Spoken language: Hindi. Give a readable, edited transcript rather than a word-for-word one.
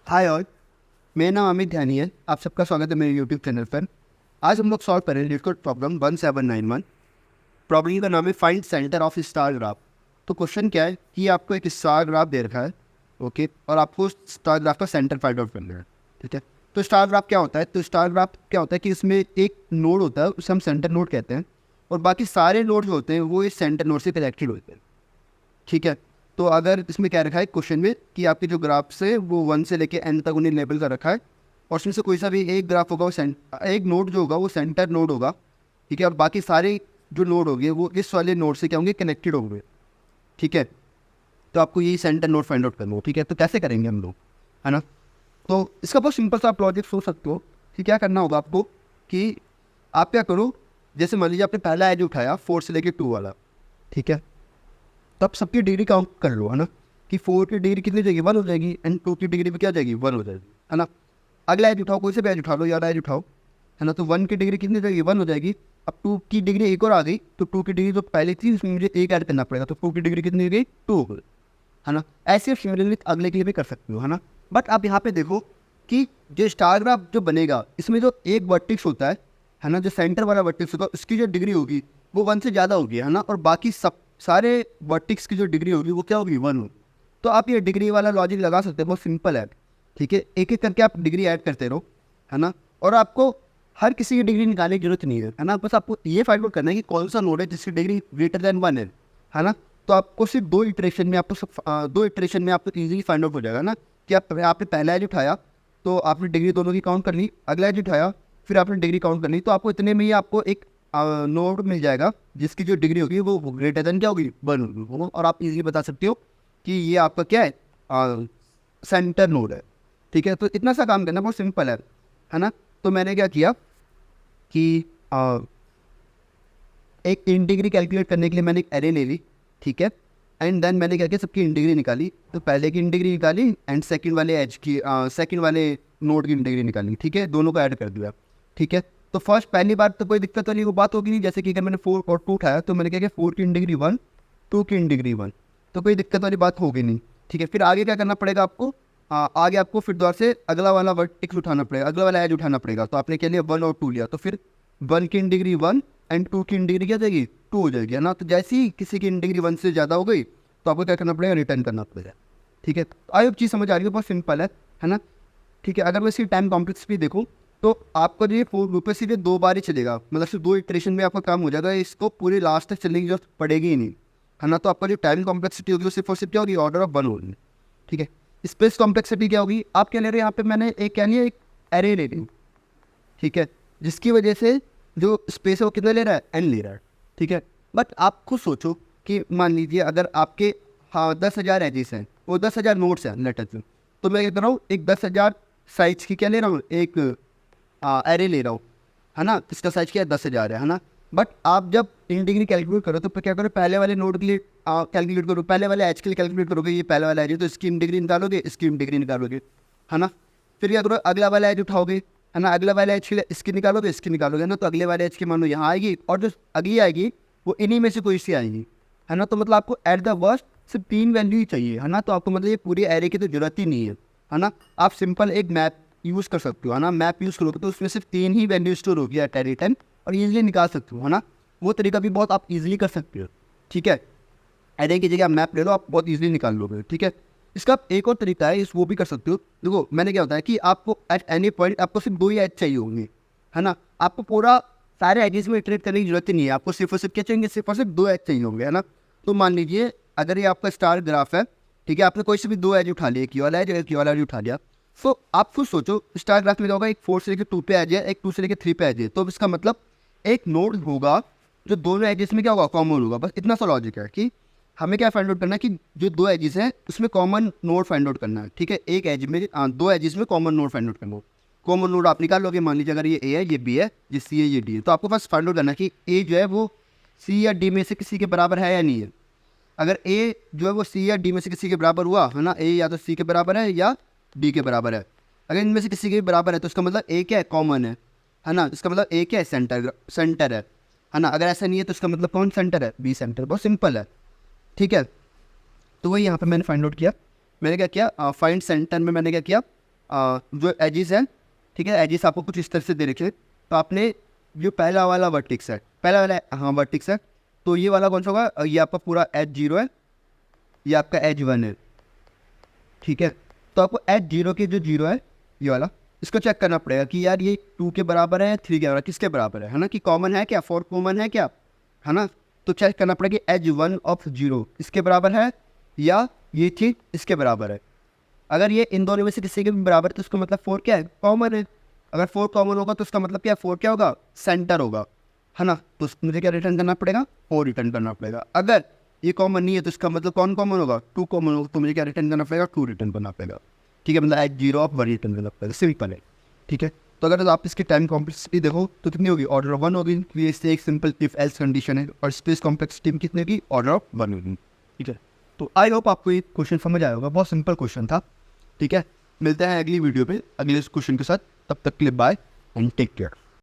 हाय ऑल, मेरा नाम अमित ध्यानी है। आप सबका स्वागत है मेरे यूट्यूब चैनल पर। आज हम लोग सॉल्व कर रहे हैं डिफिकल्ट प्रॉब्लम 1791। प्रॉब्लम का नाम है find centre of star graph. तो क्वेश्चन क्या है कि आपको एक स्टार ग्राफ दे रखा है, ओके, और आपको स्टार ग्राफ का सेंटर फाइंड आउट करना है, ठीक है। तो स्टार ग्राफ क्या होता है? तो स्टार ग्राफ क्या होता है कि इसमें एक नोड होता है, उसे हम सेंटर नोड कहते हैं, और बाकी सारे नोड जो होते हैं वो इस सेंटर नोड से कनेक्टेड होते हैं, ठीक है। तो अगर इसमें क्या रखा है क्वेश्चन में कि आपके जो ग्राफ्स है वो 1 से लेके n तक उन्हें लेबल कर रखा है, और उसमें से कोई सा भी एक ग्राफ होगा वो एक नोड जो होगा वो सेंटर नोड होगा, ठीक है, और बाकी सारे जो नोड होंगे वो इस वाले नोड से क्या होंगे, कनेक्टेड होंगे, ठीक है। तो आपको यही सेंटर नोड फाइंड आउट करना हो, ठीक है। तो कैसे करेंगे हम लोग, है ना। तो इसका बहुत सिंपल सा आप लॉजिक सोच सकते हो कि क्या करना होगा आपको कि आप क्या करो, जैसे मान लीजिए आपने पहला एज उठाया 4 से लेके 2 वाला, ठीक है। तो आप सबकी डिग्री काउंट कर लो, है ना, कि 4 की डिग्री कितनी जाएगी, 1 हो जाएगी, एंड 2 की डिग्री भी क्या जाएगी, 1 हो जाएगी, है ना। अगला एज उठाओ, कोई से भी एज उठा लो, यार एज उठाओ, है ना। तो 1 की डिग्री कितनी जाएगी, 1 हो जाएगी। अब 2 की डिग्री एक और आ गई, तो 2 की डिग्री जो पहले थी उसमें मुझे एक ऐड करना पड़ेगा, तो 2 की डिग्री कितनी हो गई, 2 हो गई, है ना। ऐसे सिमिलरली अगले के लिए भी कर सकते हो, है ना। बट आप यहाँ पे देखो कि जो स्टार ग्राफ जो बनेगा इसमें जो एक वर्टिक्स होता है ना, जो सेंटर वाला वर्टिक्स होता है उसकी जो डिग्री होगी वो 1 से ज़्यादा होगी, है ना, और बाकी सब सारे वर्टिक्स की जो डिग्री होगी वो क्या होगी, 1 होगी। तो आप ये डिग्री वाला लॉजिक लगा सकते हैं, बहुत सिंपल है, ठीक है। एक एक करके आप डिग्री ऐड करते रहो, है ना, और आपको हर किसी की डिग्री निकालने की जरूरत नहीं है ना। बस आपको ये फाइंड आउट करना है कि कौन सा नोड है जिसकी डिग्री ग्रेटर देन 1 है ना। तो आपको सिर्फ दो इटरेशन में आपको ईजिली फाइंड आउट हो जाएगा ना, कि आपने पहला एज उठाया तो आपने डिग्री दोनों की काउंट कर ली, अगला एज उठाया फिर आपने डिग्री काउंट कर ली, तो आपको इतने में ही आपको एक नोड मिल जाएगा जिसकी जो डिग्री होगी वो ग्रेटर देन क्या होगी, 1 होगी, और आप इजीली बता सकते हो कि ये आपका क्या है, सेंटर नोड है, ठीक है। तो इतना सा काम करना बहुत सिंपल है ना। तो मैंने क्या किया कि एक इंटीग्री कैलकुलेट करने के लिए मैंने एक एरे ले ली, ठीक है, एंड देन मैंने क्या किया, सबकी इंटीग्री निकाली। तो पहले की इंटीग्री निकाली एंड सेकंड वाले एज की सेकंड वाले नोड की इंटीग्री निकाली, ठीक है, दोनों को ऐड कर दिया, ठीक है। तो फर्स्ट पहली बार तो कोई दिक्कत वाली वो बात होगी नहीं, जैसे कि अगर मैंने 4 और 2 उठाया तो मैंने क्या किया, 4 की इंटीग्री 1, 2 की इंटीग्री 1, तो कोई दिक्कत वाली बात होगी नहीं, ठीक है। फिर आगे क्या करना पड़ेगा आपको, आगे आपको फिर दोबारा से अगला वाला वर्टिक्स उठाना पड़ेगा, अगला वाला एज उठाना पड़ेगा। तो आपने क्या लिया, 1 और 2 लिया, तो फिर 1 की इंटीग्री 1 एंड 2 की इंटीग्री क्या जाएगी, 2 हो जाएगी, है ना। तो जैसे ही किसी की इंटीग्री 1 से ज़्यादा हो गई तो आपको क्या करना पड़ेगा, रिटर्न करना पड़ेगा, ठीक है। तो आई होप चीज़ समझ आ रही है, बहुत सिंपल है ना, ठीक है। अगर मैं इसकी टाइम कॉम्प्लेक्स भी देखूँ तो आपको जो ये 4 लूप है सीधे 2 बार ही चलेगा, मतलब सिर्फ 2 इटरेशन में आपका काम हो जाएगा, इसको पूरे लास्ट तक चलने की जरूरत पड़ेगी ही नहीं, है ना। तो आपका जो टाइम कॉम्प्लेक्सिटी होगी वो सिर्फ और सिर्फ क्या होगी, ऑर्डर ऑफ 1 होगी, ठीक है। स्पेस कॉम्प्लेक्सिटी क्या होगी, आप क्या ले रहे हैं यहाँ पे, मैंने एक क्या लिया, एक एरे ले रही, ठीक है, जिसकी वजह से जो स्पेस है वो कितना ले रहा है, एन ले रहा है, ठीक है। बट आप खुद सोचो कि मान लीजिए अगर आपके 10,000 एजिस हैं, वो 10,000 नोट्स हैं लेटर से, तो मैं क्या कर रहा हूँ, एक 10,000 साइज की क्या ले रहा हूँ, एक एरे ले रहा हूँ, है ना। इसका साइज क्या है, 10,000 है ना। बट आप जब इंटीग्री कैलकुलेट करो तो क्या करो, पहले वाले नोड के लिए कैलकुलेट करो, पहले वाले एच के लिए कैलकुलेट करोगे, ये पहले वाला एज है तो इसकी इंटीग्री निकालोगे, इसकी इंटीग्री निकालोगे, है ना। फिर क्या करो, अगला वाला एज उठाओगे, है ना, अगला वाला एज के लिए इसकी निकालोगे, इसकी निकालोगे ना, तो अगले वाले एज की मानो यहाँ आएगी, और जो अगली आएगी वो इन्हीं में से कोई सी आएगी, है ना। तो मतलब आपको एट द वर्स्ट सिर्फ 3 वैल्यू ही चाहिए, है ना। तो आपको मतलब ये पूरी एरे की तो जरूरत ही नहीं है ना। आप सिंपल एक मैप यूज़ कर सकते हो, है ना। मैप यूज़ करोगे तो उसमें सिर्फ 3 ही वैल्यू स्टोर होगी एट एनी टाइम, और ईजिली निकाल सकते हो, है ना। वो तरीका भी बहुत आप ईजिली कर सकते हो, ठीक है। एरे की जगह आप मैप ले लो, आप बहुत ईजिली निकाल लोगे, ठीक है। इसका एक और तरीका है, इस वो भी कर सकते हो। देखो मैंने क्या होता है कि आपको एट एनी पॉइंट आपको सिर्फ 2 ही एज चाहिए होंगे, है ना। आपको पूरा सारे एजेस में इटरेट करने की जरूरत ही नहीं है, आपको सिर्फ और सिर्फ क्या चाहिए, सिर्फ और सिर्फ 2 एज चाहिए होंगे, है ना। तो मान लीजिए अगर ये आपका स्टार ग्राफ है, ठीक है, आपने कोई से भी 2 एज उठा लिया, एक वाला एज एक वाला एज उठा लिया। तो आप खुद सोचो, स्टार ग्राफ में क्या होगा, एक 4 से लेकर 2 पे एज है, एक 2 से लेकर 3 पे एज है, तो इसका मतलब एक नोड होगा जो दोनों एजेस में क्या होगा, कॉमन होगा। बस इतना सा लॉजिक है कि हमें क्या फाइंड आउट करना है कि जो 2 एजेस हैं उसमें कॉमन नोड फाइंड आउट करना है, ठीक है। एक एज में 2 एजेस में कॉमन नोड फाइंड आउट करना हो, कॉमन नोड आप निकाल लोगे। मान लीजिए अगर ये ए है, ये बी है, ये सी है, ये डी है, तो आपको बस फाइंड आउट करना है कि ए जो है वो सी या डी में से किसी के बराबर है या नहीं है। अगर ए जो है वो सी या डी में से किसी के बराबर हुआ, है ना, ए या तो सी के बराबर है या डी के बराबर है। अगर इनमें से किसी के बराबर है तो इसका मतलब ए क्या है, कॉमन है ना। इसका मतलब ए क्या है, सेंटर है ना। अगर ऐसा नहीं है तो इसका मतलब कौन सेंटर है, बी सेंटर। बहुत सिंपल है, ठीक है। तो वही यहाँ पे मैंने फाइंड आउट किया। मैंने क्या किया, फाइंड सेंटर में मैंने क्या किया, जो एजिस हैं, ठीक है, एजिस आपको कुछ इस तरह से दे रखे हैं। तो आपने जो पहला वाला वर्टिक्स है, पहला वाला हाँ वर्टिक्स है, तो ये वाला कौन सा होगा, ये आपका पूरा H0 है, ये आपका H1 है, ठीक है। तो आपको H0 के जो 0 है ये वाला, इसको चेक करना पड़ेगा कि यार ये 2 के बराबर है, 3 के बराबर, किसके बराबर है ना, कि कॉमन है क्या, 4 कॉमन है क्या, है ना। तो चेक करना पड़ेगा कि H1 ऑफ 0 इसके बराबर है या ये चीज़ इसके बराबर है। अगर ये इन दोनों में से किसी के भी बराबर है तो उसका मतलब 4 क्या है, कॉमन है। अगर 4 कॉमन होगा तो उसका मतलब क्या है, 4 क्या होगा, सेंटर होगा, है ना। तो मुझे क्या रिटर्न करना पड़ेगा, 4 रिटर्न करना पड़ेगा। अगर ये कॉमन नहीं है तो इसका मतलब कौन कॉमन होगा, 2 कॉमन होगा, तो मुझे क्या रिटर्न करना पड़ेगा, 2 रिटर्न करना पड़ेगा, ठीक है। मतलब H0 ऑफ 1 रिटर्न करना पड़ेगा, सिंपल है, ठीक है। तो अगर आप इसकी टाइम कॉम्प्लेक्सिटी देखो तो कितनी होगी, ऑर्डर ऑफ 1 होगी, क्योंकि इससे एक सिंपल इफ एल्स कंडीशन है। और स्पेस कॉम्प्लेक्सिटी में कितनी होगी, ऑर्डर ऑफ 1 होगी, ठीक है। तो आई होप आपको ये क्वेश्चन समझ आया होगा, बहुत सिंपल क्वेश्चन था, ठीक है। मिलते हैं अगली वीडियो पे अगले क्वेश्चन के साथ, तब तक के लिए बाय एंड टेक केयर।